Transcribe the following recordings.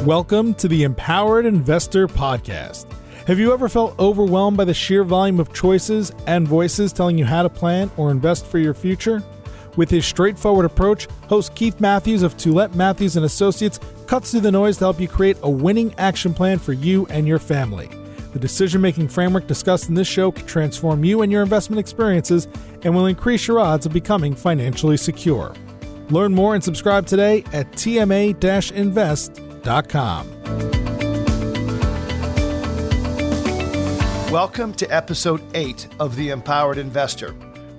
Welcome to the Empowered Investor Podcast. Have you ever felt overwhelmed by the sheer volume of choices and voices telling you how to plan or invest for your future? With his straightforward approach, host Keith Matthews of Toulette Matthews & Associates cuts through the noise to help you create a winning action plan for you and your family. The decision-making framework discussed in this show can transform you and your investment experiences and will increase your odds of becoming financially secure. Learn more and subscribe today at tma-invest.com. Welcome to episode 8 of The Empowered Investor.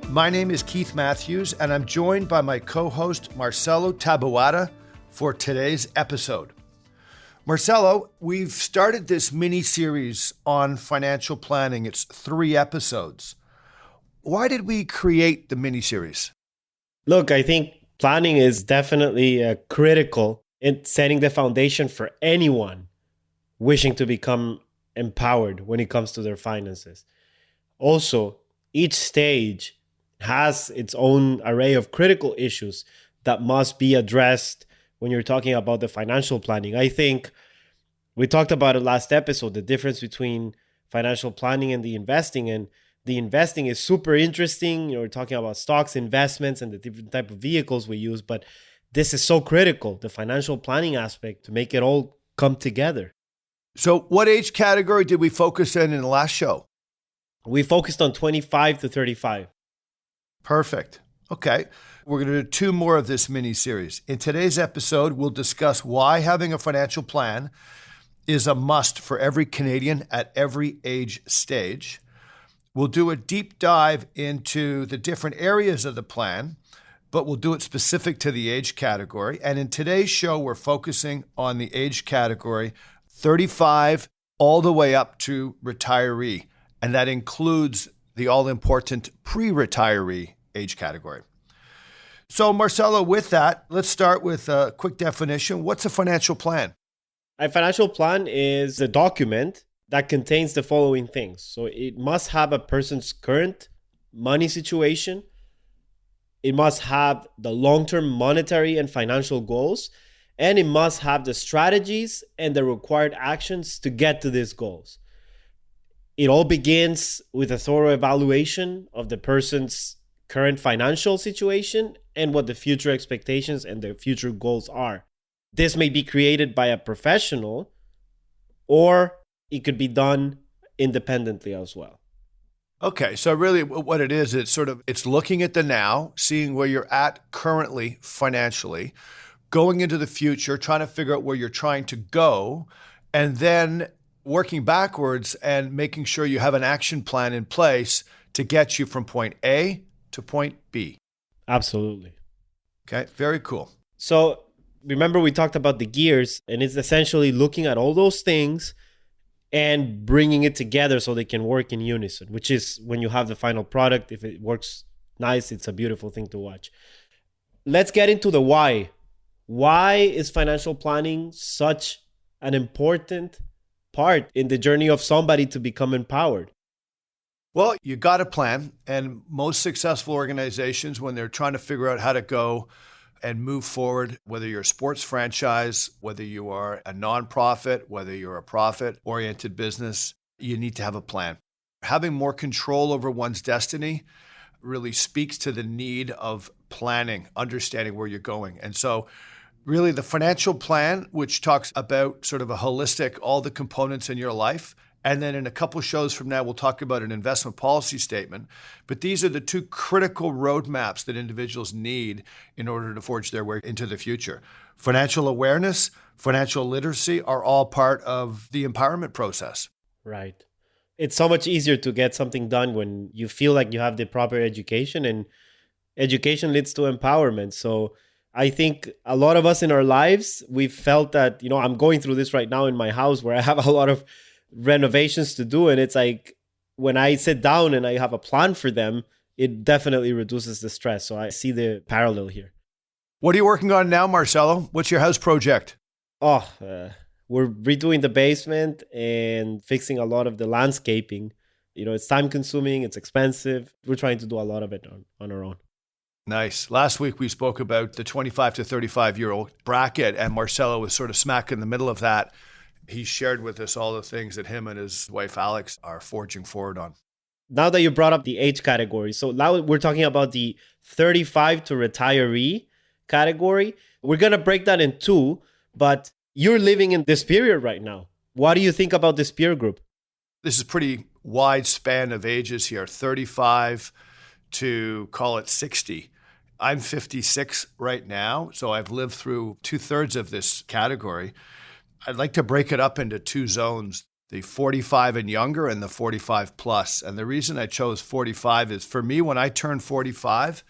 My name is Keith Matthews, and I'm joined by my co-host Marcelo Taboada for today's episode. Marcelo, we've started this mini-series on financial planning. It's 3 episodes. Why did we create the mini-series? Look, I think planning is definitely critical in setting the foundation for anyone wishing to become empowered when it comes to their finances. Also, each stage has its own array of critical issues that must be addressed when you're talking about the financial planning. I think we talked about it last episode, the difference between financial planning and the investing. And the investing is super interesting. We're talking about stocks, investments, and the different type of vehicles we use. But this is so critical, the financial planning aspect, to make it all come together. So what age category did we focus in the last show? We focused on 25 to 35. Perfect. Okay. We're going to do 2 more of this mini-series. In today's episode, we'll discuss why having a financial plan is a must for every Canadian at every age stage. We'll do a deep dive into the different areas of the plan, but we'll do it specific to the age category. And in today's show, we're focusing on the age category 35 all the way up to retiree. And that includes the all-important pre-retiree age category. So Marcelo, with that, let's start with a quick definition. What's a financial plan? A financial plan is a document that contains the following things. So it must have a person's current money situation. It must have the long-term monetary and financial goals, and it must have the strategies and the required actions to get to these goals. It all begins with a thorough evaluation of the person's current financial situation and what the future expectations and their future goals are. This may be created by a professional, or it could be done independently as well. Okay, so really what it is, it's looking at the now, seeing where you're at currently financially, going into the future, trying to figure out where you're trying to go, and then working backwards and making sure you have an action plan in place to get you from point A to point B. Absolutely. Okay, very cool. So remember we talked about the gears, and it's essentially looking at all those things and bringing it together so they can work in unison, which is when you have the final product. If it works nice, it's a beautiful thing to watch. Let's get into the why. Why is financial planning such an important part in the journey of somebody to become empowered? Well, you got a plan, and most successful organizations, when they're trying to figure out how to go and move forward, whether you're a sports franchise, whether you are a nonprofit, whether you're a profit-oriented business, you need to have a plan. Having more control over one's destiny really speaks to the need of planning, understanding where you're going. And so really the financial plan, which talks about sort of a holistic, all the components in your life. And then in a couple of shows from now, we'll talk about an investment policy statement. But these are the 2 critical roadmaps that individuals need in order to forge their way into the future. Financial awareness, financial literacy are all part of the empowerment process. Right. It's so much easier to get something done when you feel like you have the proper education, and education leads to empowerment. So I think a lot of us in our lives, we've felt that, I'm going through this right now in my house where I have a lot of renovations to do. And it's like when I sit down and I have a plan for them, it definitely reduces the stress. So I see the parallel here. What are you working on now, Marcelo? What's your house project? We're redoing the basement and fixing a lot of the landscaping. It's time consuming, it's expensive. We're trying to do a lot of it on our own. Nice. Last week we spoke about the 25 to 35-year-old bracket, and Marcelo was sort of smack in the middle of that. He shared with us all the things that him and his wife Alex are forging forward on. Now that you brought up the age category, so now we're talking about the 35 to retiree category. We're going to break that in two, but you're living in this period right now. What do you think about this peer group? This is pretty wide span of ages here, 35 to call it 60. I'm 56 right now, so I've lived through 2/3 of this category. I'd like to break it up into two zones, the 45 and younger and the 45 plus. And the reason I chose 45 is for me, when I turned 45,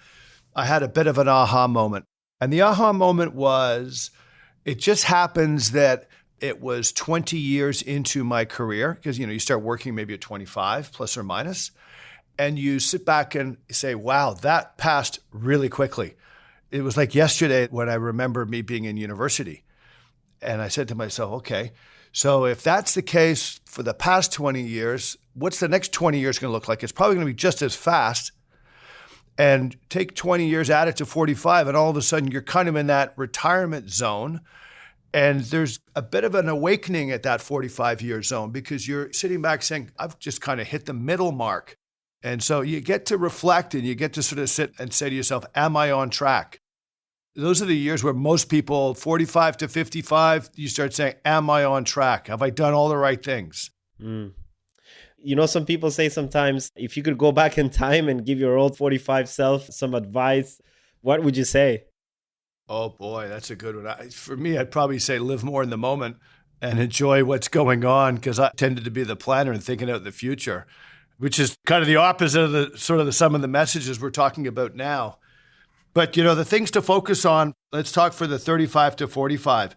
I had a bit of an aha moment. And the aha moment was, it just happens that it was 20 years into my career, because you start working maybe at 25 plus or minus. And you sit back and say, wow, that passed really quickly. It was like yesterday when I remember me being in university. And I said to myself, okay, so if that's the case for the past 20 years, what's the next 20 years going to look like? It's probably going to be just as fast. And take 20 years, add it to 45, and all of a sudden you're kind of in that retirement zone. And there's a bit of an awakening at that 45-year zone because you're sitting back saying, I've just kind of hit the middle mark. And so you get to reflect and you get to sort of sit and say to yourself, am I on track? Those are the years where most people, 45 to 55, you start saying, am I on track? Have I done all the right things? Some people say sometimes, if you could go back in time and give your old 45 self some advice, what would you say? Oh boy, that's a good one. For me, I'd probably say live more in the moment and enjoy what's going on, because I tended to be the planner and thinking out the future, which is kind of the opposite of some of the messages we're talking about now. But, the things to focus on, let's talk for the 35 to 45.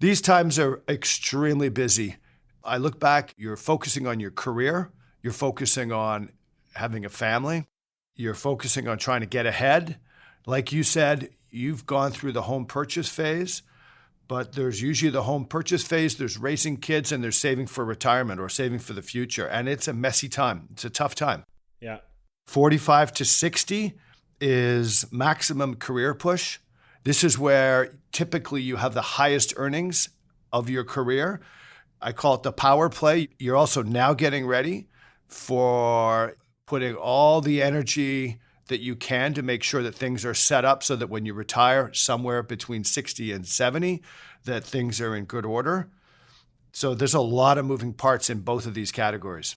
These times are extremely busy. I look back, you're focusing on your career, you're focusing on having a family, you're focusing on trying to get ahead. Like you said, you've gone through the home purchase phase, but there's usually the home purchase phase, there's raising kids, and there's saving for retirement or saving for the future. And it's a messy time. It's a tough time. Yeah. 45 to 60 is maximum career push. This is where typically you have the highest earnings of your career. I call it the power play. You're also now getting ready for putting all the energy that you can to make sure that things are set up so that when you retire somewhere between 60 and 70, that things are in good order. So there's a lot of moving parts in both of these categories.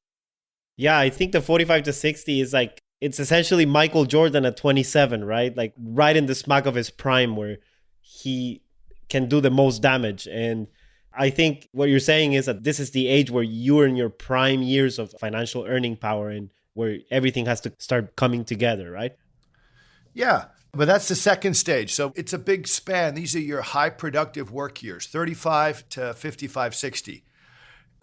Yeah, I think the 45 to 60 is like, it's essentially Michael Jordan at 27, right? Like right in the smack of his prime where he can do the most damage. And I think what you're saying is that this is the age where you're in your prime years of financial earning power and where everything has to start coming together, right? Yeah, but that's the second stage. So it's a big span. These are your high productive work years, 35 to 55, 60.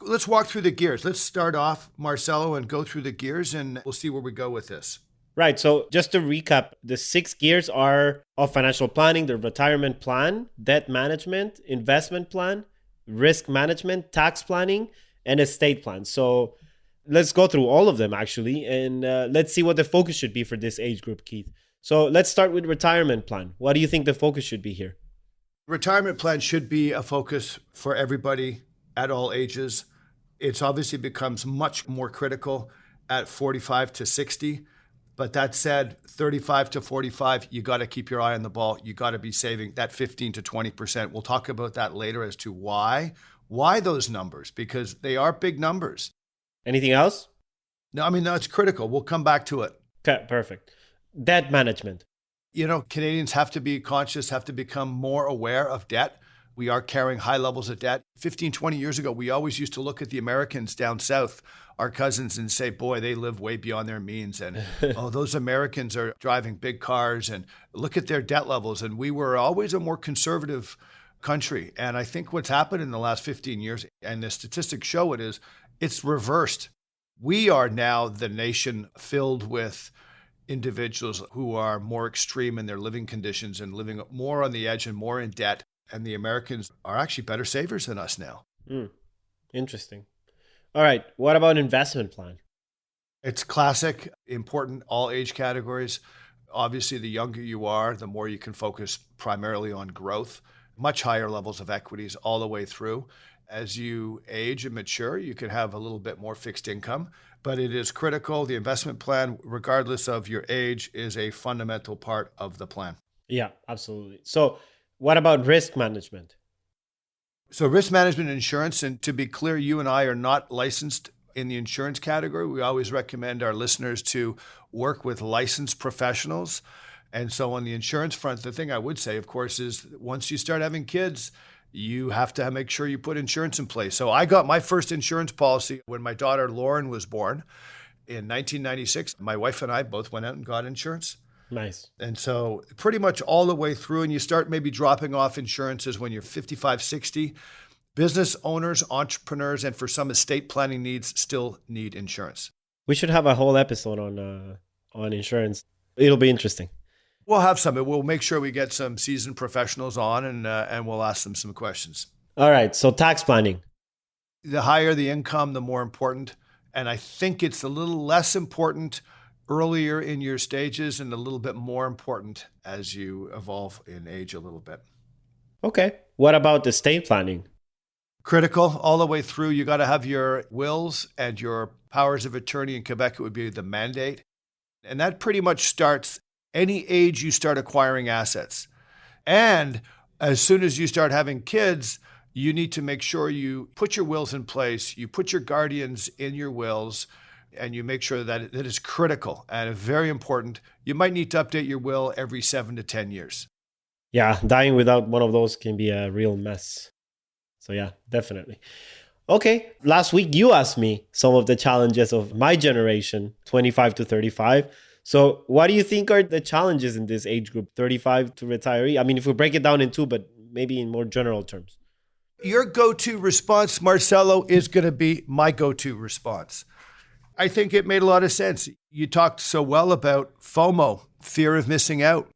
Let's walk through the gears. Let's start off, Marcelo, and go through the gears, and we'll see where we go with this. Right. So just to recap, the 6 gears are of financial planning: the retirement plan, debt management, investment plan, risk management, tax planning, and estate plan. So let's go through all of them, actually, and let's see what the focus should be for this age group, Keith. So let's start with retirement plan. What do you think the focus should be here? Retirement plan should be a focus for everybody at all ages. It's obviously becomes much more critical at 45 to 60. But that said, 35 to 45, you got to keep your eye on the ball. You got to be saving that 15 to 20%. We'll talk about that later as to why. Why those numbers? Because they are big numbers. Anything else? No, it's critical. We'll come back to it. Okay, perfect. Debt management. Canadians have to be conscious, have to become more aware of debt. We are carrying high levels of debt. 15, 20 years ago, we always used to look at the Americans down south, our cousins, and say, boy, they live way beyond their means. And, oh, those Americans are driving big cars and look at their debt levels. And we were always a more conservative country. And I think what's happened in the last 15 years, and the statistics show it, is it's reversed. We are now the nation filled with individuals who are more extreme in their living conditions and living more on the edge and more in debt. And the Americans are actually better savers than us now. Interesting. All right. What about investment plan? It's classic, important, all age categories. Obviously, the younger you are, the more you can focus primarily on growth, much higher levels of equities all the way through. As you age and mature, you can have a little bit more fixed income, but it is critical. The investment plan, regardless of your age, is a fundamental part of the plan. Yeah, absolutely. So what about risk management? So risk management and insurance, and to be clear, you and I are not licensed in the insurance category. We always recommend our listeners to work with licensed professionals. And so on the insurance front, the thing I would say, of course, is once you start having kids, you have to make sure you put insurance in place. So I got my first insurance policy when my daughter Lauren was born in 1996. My wife and I both went out and got insurance. Nice. And so pretty much all the way through, and you start maybe dropping off insurances when you're 55, 60. Business owners, entrepreneurs, and for some estate planning needs still need insurance. We should have a whole episode on insurance. It'll be interesting. We'll have some. We'll make sure we get some seasoned professionals on, and we'll ask them some questions. All right. So tax planning. The higher the income, the more important. And I think it's a little less important earlier in your stages and a little bit more important as you evolve in age a little bit. Okay. What about estate planning? Critical all the way through. You got to have your wills and your powers of attorney. In Quebec, it would be the mandate. And that pretty much starts any age you start acquiring assets. And as soon as you start having kids, you need to make sure you put your wills in place, you put your guardians in your wills, and you make sure that it is critical and very important. You might need to update your will every 7 to 10 years. Yeah, dying without one of those can be a real mess. So yeah, definitely. Okay, last week you asked me some of the challenges of my generation, 25 to 35. So what do you think are the challenges in this age group, 35 to retiree? I mean, if we break it down in two, but maybe in more general terms. Your go-to response, Marcelo, is going to be my go-to response. I think it made a lot of sense. You talked so well about FOMO, fear of missing out.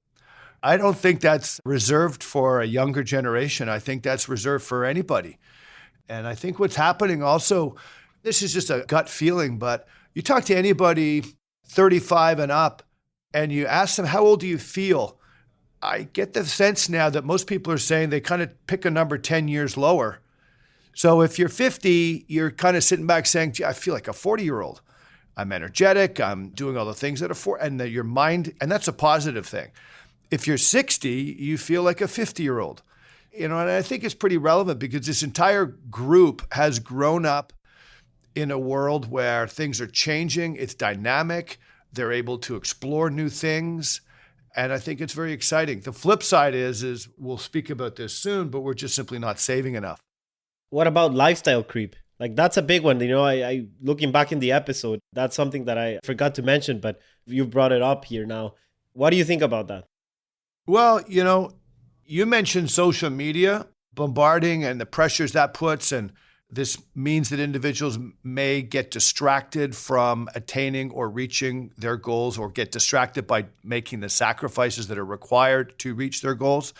I don't think that's reserved for a younger generation. I think that's reserved for anybody. And I think what's happening also, this is just a gut feeling, but you talk to anybody 35 and up and you ask them, how old do you feel? I get the sense now that most people are saying they kind of pick a number 10 years lower. So if you're 50, you're kind of sitting back saying, gee, I feel like a 40-year-old. I'm energetic. I'm doing all the things that are for, and your mind, and that's a positive thing. If you're 60, you feel like a 50-year-old. And I think it's pretty relevant because this entire group has grown up in a world where things are changing. It's dynamic. They're able to explore new things. And I think it's very exciting. The flip side is we'll speak about this soon, but we're just simply not saving enough. What about lifestyle creep? Like that's a big one. I looking back in the episode, that's something that I forgot to mention, but you brought it up here now. What do you think about that? Well, you mentioned social media bombarding and the pressures that puts, and this means that individuals may get distracted from attaining or reaching their goals or get distracted by making the sacrifices that are required to reach their goals.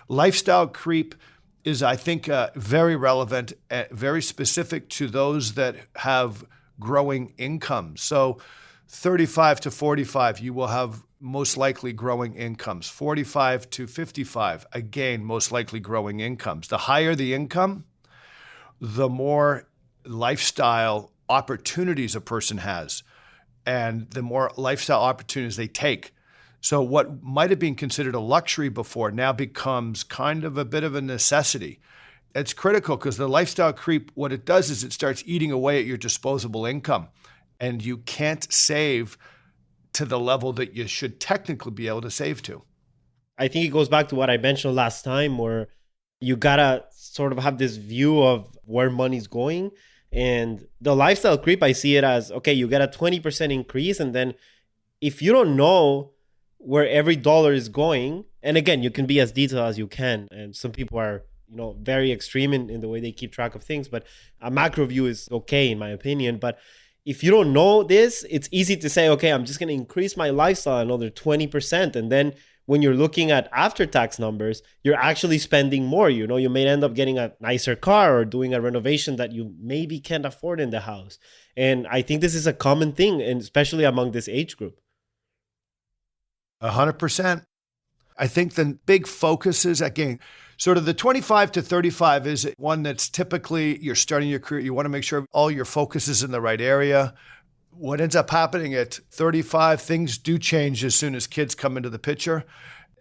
Lifestyle creep is, I think, very relevant, very specific to those that have growing incomes. So 35 to 45, you will have most likely growing incomes. 45 to 55, again, most likely growing incomes. The higher the income, the more lifestyle opportunities a person has and the more lifestyle opportunities they take. So what might have been considered a luxury before now becomes kind of a bit of a necessity. It's critical because the lifestyle creep, what it does is it starts eating away at your disposable income, and you can't save to the level that you should technically be able to save to. I think it goes back to what I mentioned last time, where you gotta sort of have this view of where money's going. And the lifestyle creep, I see it as, okay, you get a 20% increase. And then if you don't know where every dollar is going, and again, you can be as detailed as you can. And some people are, very extreme in the way they keep track of things, but a macro view is okay, in my opinion. But if you don't know this, it's easy to say, okay, I'm just going to increase my lifestyle another 20%. And then when you're looking at after-tax numbers, you're actually spending more. You may end up getting a nicer car or doing a renovation that you maybe can't afford in the house. And I think this is a common thing, and especially among this age group. 100%. I think the big focus is, again, sort of the 25 to 35 is one that's typically you're starting your career. You want to make sure all your focus is in the right area. What ends up happening at 35, things do change as soon as kids come into the picture,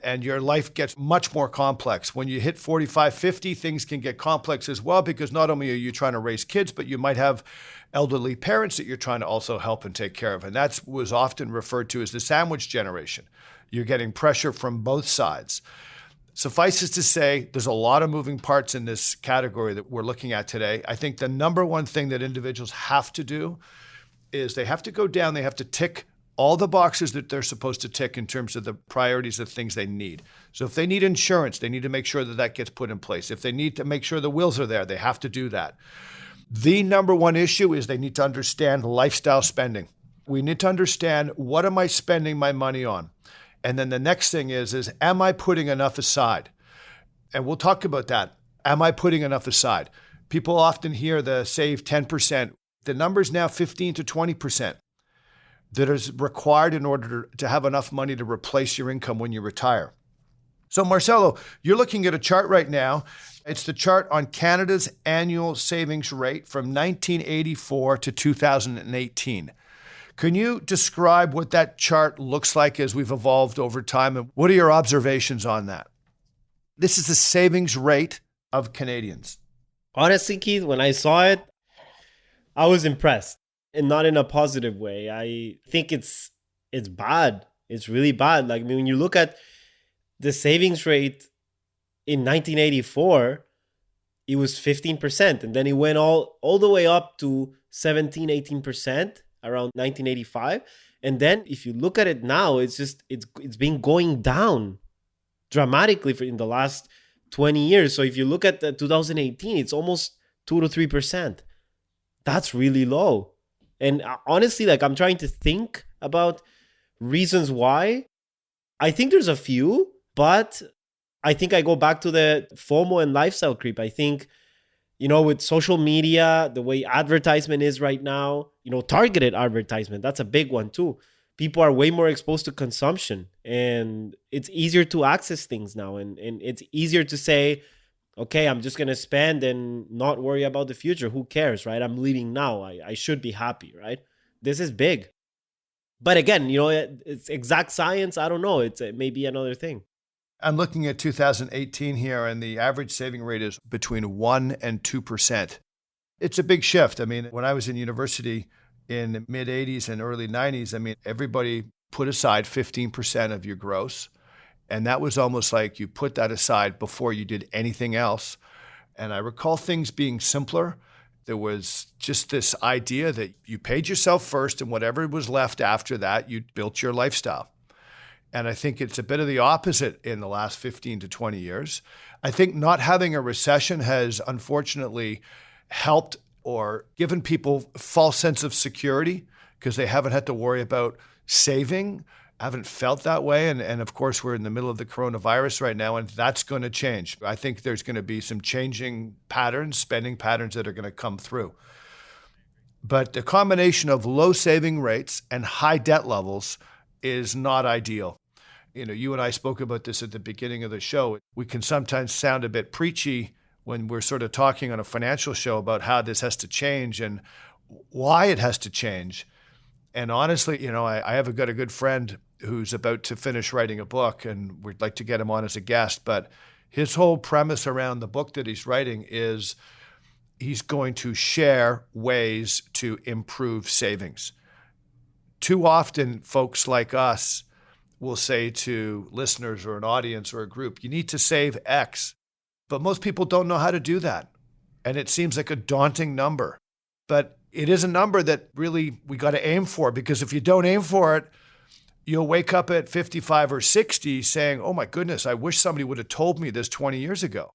and your life gets much more complex. When you hit 45, 50, things can get complex as well, because not only are you trying to raise kids, but you might have elderly parents that you're trying to also help and take care of. And that was often referred to as the sandwich generation. You're getting pressure from both sides. Suffice it to say, there's a lot of moving parts in this category that we're looking at today. I think the number one thing that individuals have to do is they have to go down, they have to tick all the boxes that they're supposed to tick in terms of the priorities of things they need. So if they need insurance, they need to make sure that that gets put in place. If they need to make sure the wills are there, they have to do that. The number one issue is they need to understand lifestyle spending. We need to understand, what am I spending my money on? And then the next thing is am I putting enough aside? And we'll talk about that. Am I putting enough aside? People often hear the save 10%. The number's now 15 to 20% that is required in order to have enough money to replace your income when you retire. So Marcelo, you're looking at a chart right now. It's the chart on Canada's annual savings rate from 1984 to 2018. Can you describe what that chart looks like as we've evolved over time? And what are your observations on that? This is the savings rate of Canadians. Honestly, Keith, when I saw it, I was impressed, and not in a positive way. I think it's bad. It's really bad. Like, I mean, when you look at the savings rate in 1984, it was 15%. And then it went all the way up to 17, 18%. Around 1985. And then if you look at it now, it's been going down dramatically in the last 20 years. So if you look at the 2018, it's almost 2 to 3%. That's really low. And honestly, like, I'm trying to think about reasons why. I think there's a few, but I think I go back to the FOMO and lifestyle creep. I think, with social media, the way advertisement is right now, targeted advertisement, that's a big one too. People are way more exposed to consumption, and it's easier to access things now. And it's easier to say, okay, I'm just going to spend and not worry about the future. Who cares, right? I'm living now. I should be happy, right? This is big. But again, it's exact science. I don't know. It may be another thing. I'm looking at 2018 here, and the average saving rate is between 1% and 2%. It's a big shift. I mean, when I was in university in the mid-'80s and early 90s, I mean, everybody put aside 15% of your gross. And that was almost like you put that aside before you did anything else. And I recall things being simpler. There was just this idea that you paid yourself first, and whatever was left after that, you built your lifestyle. And I think it's a bit of the opposite in the last 15 to 20 years. I think not having a recession has unfortunately helped or given people a false sense of security, because they haven't had to worry about saving, haven't felt that way. And of course, we're in the middle of the coronavirus right now, and that's going to change. I think there's going to be some changing patterns, spending patterns that are going to come through. But the combination of low saving rates and high debt levels is not ideal. You and I spoke about this at the beginning of the show. We can sometimes sound a bit preachy when we're sort of talking on a financial show about how this has to change and why it has to change. And honestly, I have got a good friend who's about to finish writing a book, and we'd like to get him on as a guest. But his whole premise around the book that he's writing is he's going to share ways to improve savings. Too often, folks like us will say to listeners or an audience or a group, you need to save X. But most people don't know how to do that. And it seems like a daunting number. But it is a number that really we got to aim for, because if you don't aim for it, you'll wake up at 55 or 60 saying, oh my goodness, I wish somebody would have told me this 20 years ago.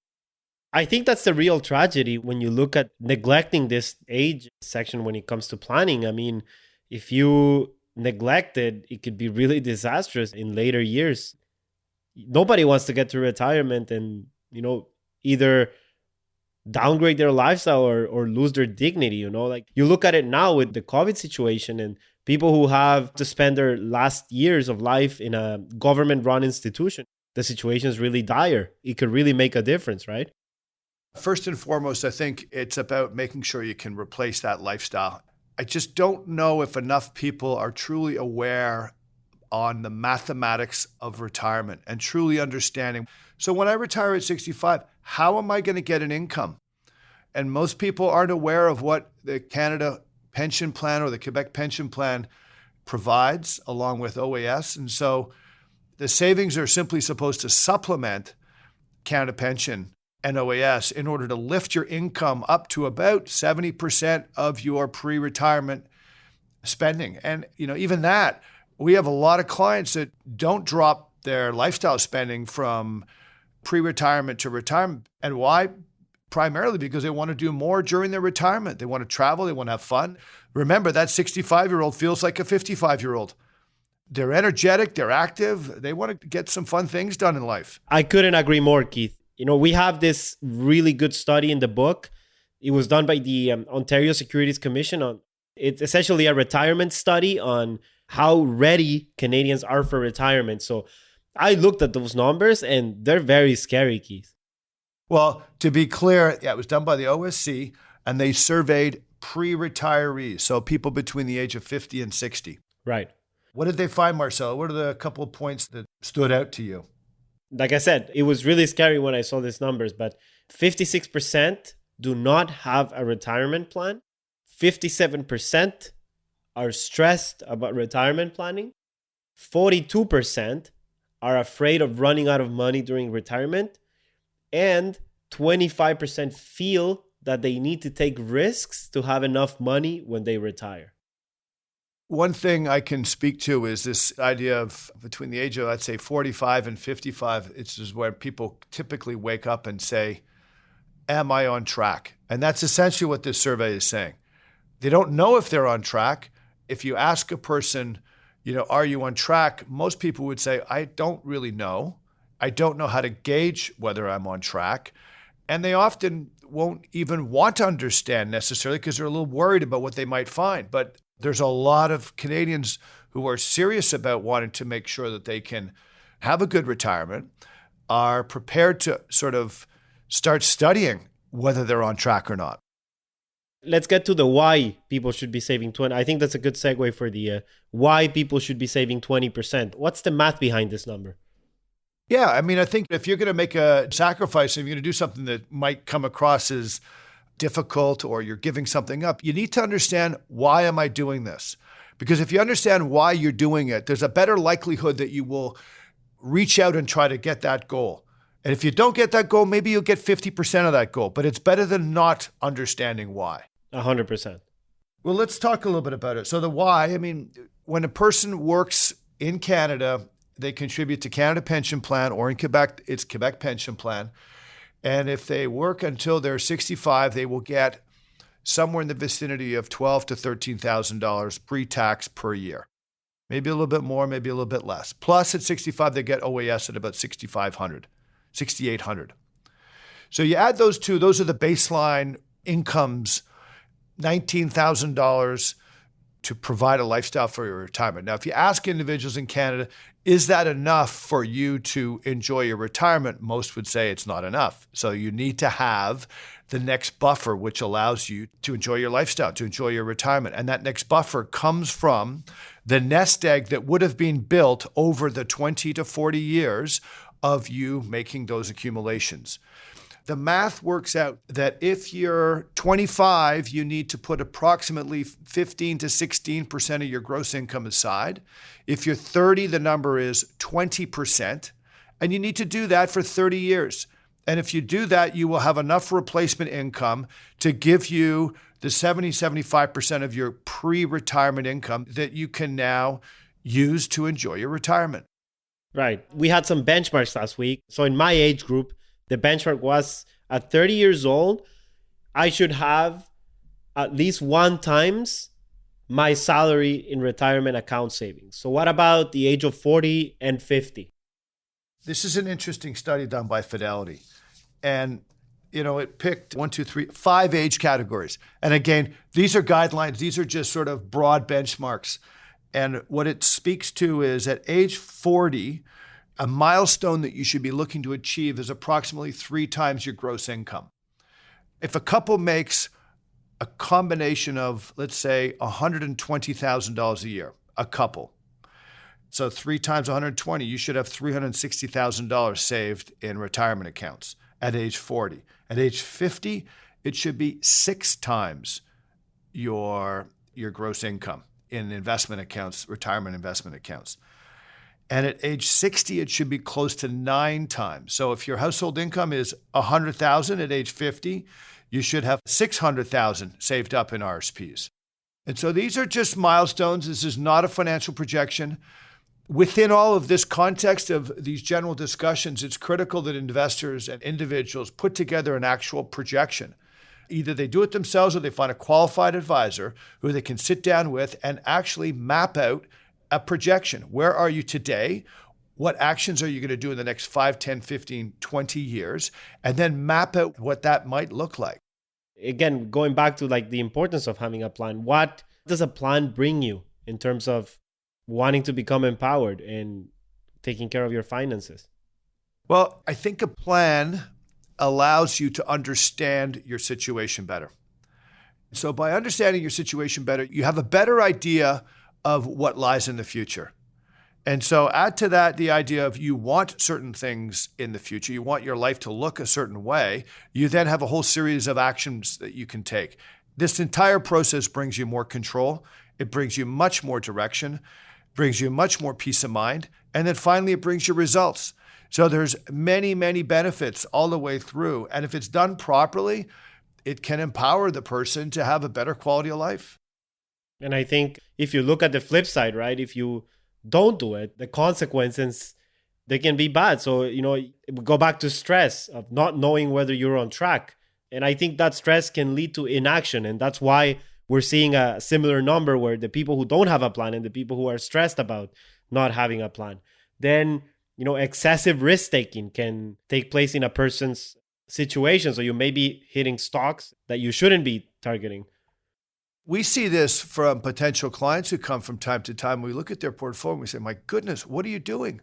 I think that's the real tragedy when you look at neglecting this age section when it comes to planning. I mean, if you neglect it, it could be really disastrous in later years. Nobody wants to get to retirement and, either downgrade their lifestyle or lose their dignity. Like, you look at it now with the COVID situation, and People who have to spend their last years of life in a government-run institution, the situation is really dire. It could really make a difference, right? First and foremost, I think it's about making sure you can replace that lifestyle. I just don't know if enough people are truly aware on the mathematics of retirement and truly understanding. So when I retire at 65, how am I going to get an income? And most people aren't aware of what the Canada pension plan or the Quebec pension plan provides along with OAS. And so the savings are simply supposed to supplement Canada pension and OAS in order to lift your income up to about 70% of your pre-retirement spending. And, even that, we have a lot of clients that don't drop their lifestyle spending from pre-retirement to retirement. And why? Primarily because they want to do more during their retirement. They want to travel. They want to have fun. Remember, that 65-year-old feels like a 55-year-old. They're energetic. They're active. They want to get some fun things done in life. I couldn't agree more, Keith. We have this really good study in the book. It was done by the Ontario Securities Commission. It's essentially a retirement study on how ready Canadians are for retirement. So I looked at those numbers and they're very scary, Keith. Well, to be clear, it was done by the OSC and they surveyed pre-retirees, so people between the age of 50 and 60. Right. What did they find, Marcelo? What are the couple of points that stood out to you? Like I said, it was really scary when I saw these numbers, but 56% do not have a retirement plan. 57% are stressed about retirement planning. 42% are afraid of running out of money during retirement. And 25% feel that they need to take risks to have enough money when they retire. One thing I can speak to is this idea of between the age of, let's say, 45 and 55, it's just where people typically wake up and say, am I on track? And that's essentially what this survey is saying. They don't know if they're on track. If you ask a person, are you on track? Most people would say, I don't really know. I don't know how to gauge whether I'm on track. And they often won't even want to understand necessarily because they're a little worried about what they might find. But there's a lot of Canadians who are serious about wanting to make sure that they can have a good retirement, are prepared to sort of start studying whether they're on track or not. Let's get to the why people should be saving 20. I think that's a good segue for the why people should be saving 20%. What's the math behind this number? Yeah, I think if you're going to make a sacrifice, if you're going to do something that might come across as difficult or you're giving something up, you need to understand, why am I doing this? Because if you understand why you're doing it, there's a better likelihood that you will reach out and try to get that goal. And if you don't get that goal, maybe you'll get 50% of that goal, but it's better than not understanding why. 100%. Well, let's talk a little bit about it. So the why, when a person works in Canada, they contribute to Canada Pension Plan, or in Quebec, it's Quebec Pension Plan. And if they work until they're 65, they will get somewhere in the vicinity of $12,000 to $13,000 pre-tax per year. Maybe a little bit more, maybe a little bit less. Plus, at 65, they get OAS at about $6,500, $6,800. So you add those two, those are the baseline incomes, $19,000 to provide a lifestyle for your retirement. Now, if you ask individuals in Canada, is that enough for you to enjoy your retirement? Most would say it's not enough. So you need to have the next buffer, which allows you to enjoy your lifestyle, to enjoy your retirement. And that next buffer comes from the nest egg that would have been built over the 20 to 40 years of you making those accumulations. The math works out that if you're 25, you need to put approximately 15 to 16% of your gross income aside. If you're 30, the number is 20%, and you need to do that for 30 years. And if you do that, you will have enough replacement income to give you the 75% of your pre-retirement income that you can now use to enjoy your retirement. Right. We had some benchmarks last week. So in my age group, the benchmark was at 30 years old, I should have at least 1 times my salary in retirement account savings. So what about the age of 40 and 50? This is an interesting study done by Fidelity. And it picked 5 age categories. And again, these are guidelines. These are just sort of broad benchmarks. And what it speaks to is at age 40, a milestone that you should be looking to achieve is approximately 3 times your gross income. If a couple makes a combination of, let's say, $120,000 a year, a couple. So 3 times 120, you should have $360,000 saved in retirement accounts at age 40. At age 50, it should be 6 times your gross income in investment accounts, retirement investment accounts. And at age 60, it should be close to 9 times. So if your household income is $100,000 at age 50, you should have $600,000 saved up in RSPs. And so these are just milestones. This is not a financial projection. Within all of this context of these general discussions, it's critical that investors and individuals put together an actual projection. Either they do it themselves or they find a qualified advisor who they can sit down with and actually map out a projection. Where are you today? What actions are you going to do in the next 5, 10, 15, 20 years? And then map out what that might look like. Again, going back to like the importance of having a plan, what does a plan bring you in terms of wanting to become empowered and taking care of your finances? Well, I think a plan allows you to understand your situation better. So by understanding your situation better, you have a better idea of what lies in the future. And so add to that the idea of you want certain things in the future. You want your life to look a certain way. You then have a whole series of actions that you can take. This entire process brings you more control. It brings you much more direction, brings you much more peace of mind. And then finally, it brings you results. So there's many, many benefits all the way through. And if it's done properly, it can empower the person to have a better quality of life. And I think if you look at the flip side, right, if you don't do it, the consequences, they can be bad. So, go back to stress of not knowing whether you're on track. And I think that stress can lead to inaction. And that's why we're seeing a similar number where the people who don't have a plan and the people who are stressed about not having a plan. Then, excessive risk taking can take place in a person's situation. So you may be hitting stocks that you shouldn't be targeting. We see this from potential clients who come from time to time. We look at their portfolio and we say, my goodness, what are you doing?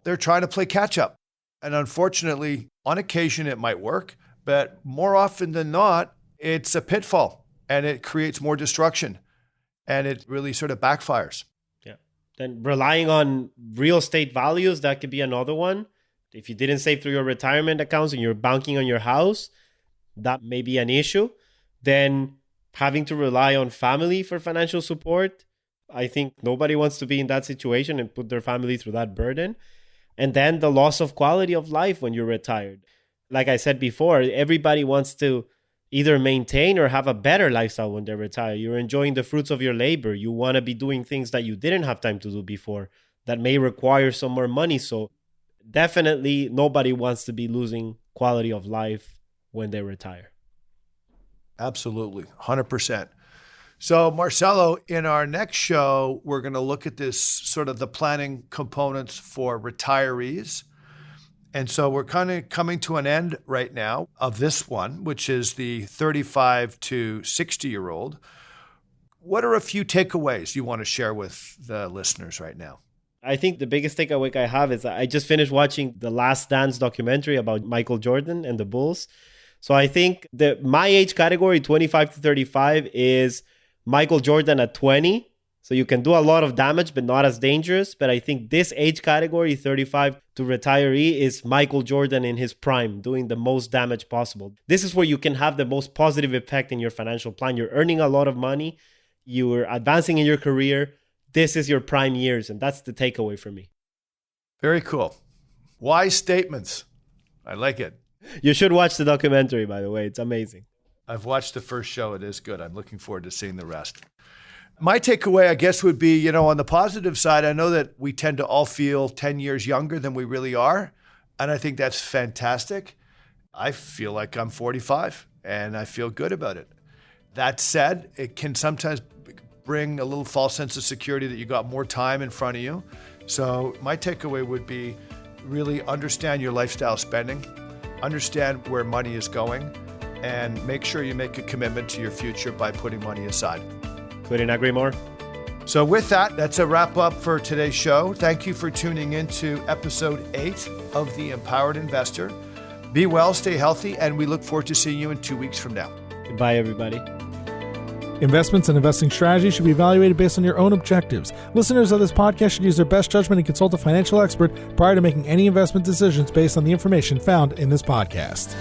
They're trying to play catch up. And unfortunately, on occasion, it might work, but more often than not, it's a pitfall and it creates more destruction and it really sort of backfires. Yeah. Then relying on real estate values, that could be another one. If you didn't save through your retirement accounts and you're banking on your house, that may be an issue. Then having to rely on family for financial support. I think nobody wants to be in that situation and put their family through that burden. And then the loss of quality of life when you're retired. Like I said before, everybody wants to either maintain or have a better lifestyle when they're retired. You're enjoying the fruits of your labor. You want to be doing things that you didn't have time to do before that may require some more money. So definitely nobody wants to be losing quality of life when they retire. Absolutely, 100%. So Marcelo, in our next show, we're going to look at this sort of the planning components for retirees. And so we're kind of coming to an end right now of this one, which is the 35 to 60-year-old. What are a few takeaways you want to share with the listeners right now? I think the biggest takeaway I have is I just finished watching the Last Dance documentary about Michael Jordan and the Bulls. So I think that my age category, 25 to 35, is Michael Jordan at 20. So you can do a lot of damage, but not as dangerous. But I think this age category, 35 to retiree, is Michael Jordan in his prime, doing the most damage possible. This is where you can have the most positive effect in your financial plan. You're earning a lot of money. You're advancing in your career. This is your prime years. And that's the takeaway for me. Very cool. Wise statements. I like it. You should watch the documentary, by the way. It's amazing. I've watched the first show. It is good. I'm looking forward to seeing the rest. My takeaway, I guess, would be, on the positive side, I know that we tend to all feel 10 years younger than we really are. And I think that's fantastic. I feel like I'm 45 and I feel good about it. That said, it can sometimes bring a little false sense of security that you got more time in front of you. So my takeaway would be really understand your lifestyle spending. understand where money is going, and make sure you make a commitment to your future by putting money aside. Couldn't agree more. So with that, that's a wrap up for today's show. Thank you for tuning into episode 8 of The Empowered Investor. Be well, stay healthy, and we look forward to seeing you in 2 weeks from now. Goodbye, everybody. Investments and investing strategies should be evaluated based on your own objectives. Listeners of this podcast should use their best judgment and consult a financial expert prior to making any investment decisions based on the information found in this podcast.